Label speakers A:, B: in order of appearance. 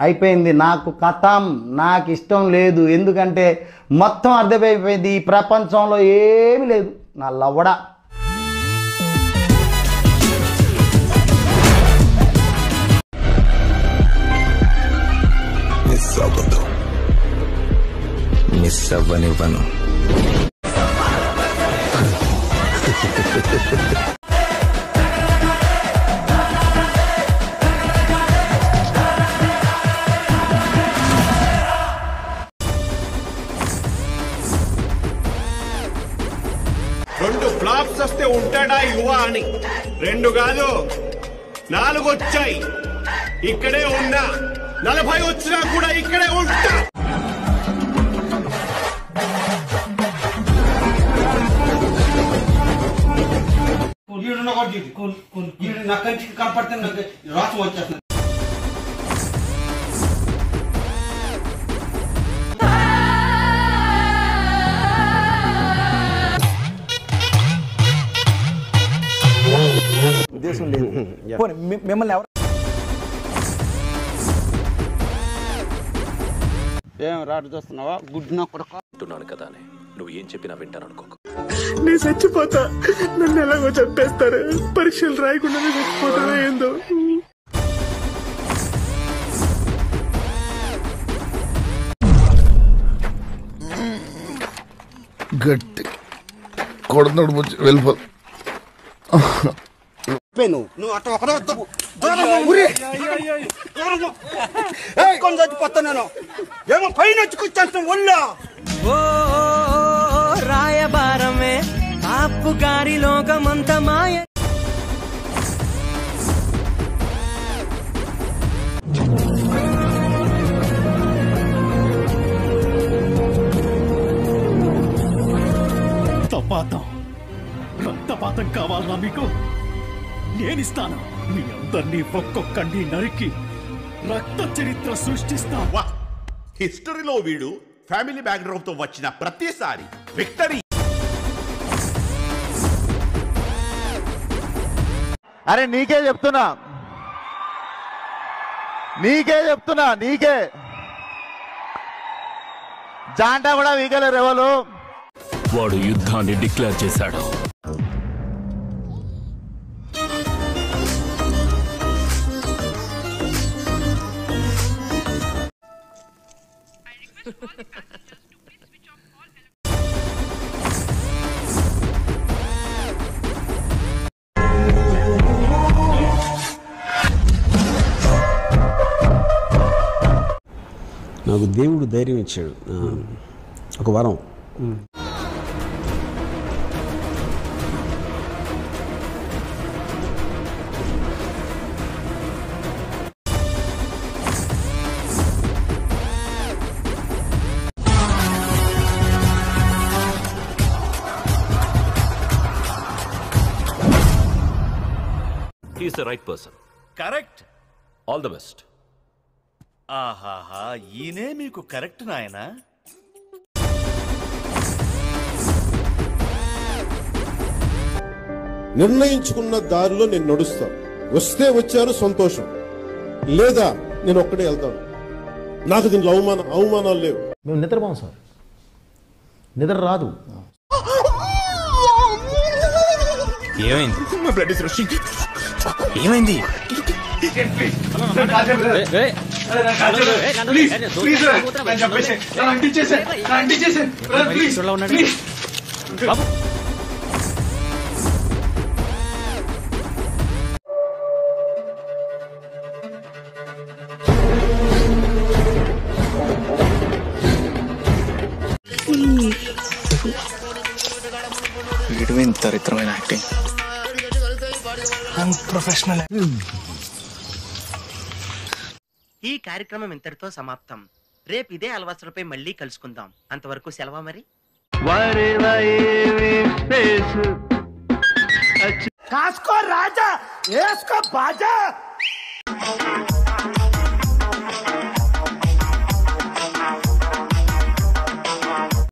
A: అయిపోయింది, నాకు కథం, నాకు ఇష్టం లేదు. ఎందుకంటే మొత్తం అర్థమైపోయింది, ఈ ప్రపంచంలో ఏమీ లేదు నా లవడ.
B: మిస్ అవ్వనివ్వను.
C: రెండు ఫ్లాప్స్ వస్తే ఉంటాడా యువ అని, 2 కాదు 4 వచ్చాయి. ఇక్కడే ఉన్నా, 40 వచ్చినా కూడా ఇక్కడే ఉంటా.
D: కనపడితే రాసం వచ్చేస్తుంది.
E: ఉద్దేశం లేదు. మిమ్మల్ని ఎవరు
D: ఏం రాటు చూస్తున్నావా? గుడ్డున
F: కొడుకున్నాను కదా అని నువ్వు ఏం చెప్పినా వింటాను అనుకోకు.
C: నేను చచ్చిపోతా, నన్ను ఎలాగో చంపేస్తారు. పరీక్షలు రాయకుండానే చచ్చిపోతానా ఏందో.
G: గట్టి కొడుతున్నాడు వెళ్ళిపో.
D: నువ్వు అట్లా ఒకరే చచ్చిపోతా. నేను ఏమో పైన వచ్చి కూర్చొస్తాను ఒళ్ళో.
H: రాయబారమే ఆపు గారి లోకమంత మాయ.
I: రక్తపాతం కావాలన్నా మీకు నేనిస్తాను. మీ అందరినీ ఒక్కొక్కడిని నరికి రక్త చరిత్ర సృష్టిస్తా.
C: హిస్టరీలో వీడు ఫ్యామిలీ బ్యాక్గ్రౌండ్ తో వచ్చిన ప్రతిసారి విక్టరీ.
G: అరే నీకే చెప్తున్నా, నీకే జాంటా కూడా వీగలేరు ఎవరు.
F: వాడు యుద్ధాన్ని డిక్లేర్ చేశాడు.
J: నాకు దేవుడు ధైర్యం ఇచ్చాడు, ఒక వరం.
F: He is the right person.
C: Correct.
F: All the best.
C: ఆహాహా, ఈయనే మీకు కరెక్ట్ నాయనా.
K: నిర్ణయించుకున్న దారిలో నేను నడుస్తాను. వస్తే వచ్చాను సంతోషం, లేదా నేను ఒక్కడే వెళ్తాను. నాకు దీంట్లో అవమానాలు లేవు.
A: మేము నిద్రపోం సార్, నిద్ర రాదు.
F: ఏమైంది? ఏమైంది?
B: వీడివి దరిద్రమైన యాక్టింగ్.
H: ప్రొఫెషనల్.
L: ఈ కార్యక్రమం ఇంతటితో సమాప్తం. రేపు ఇదే అలవాసులపై మళ్ళీ కలుసుకుందాం. అంతవరకు సెలవా మరి.
D: కాసుకో రాజా, వేసుకో బాజా.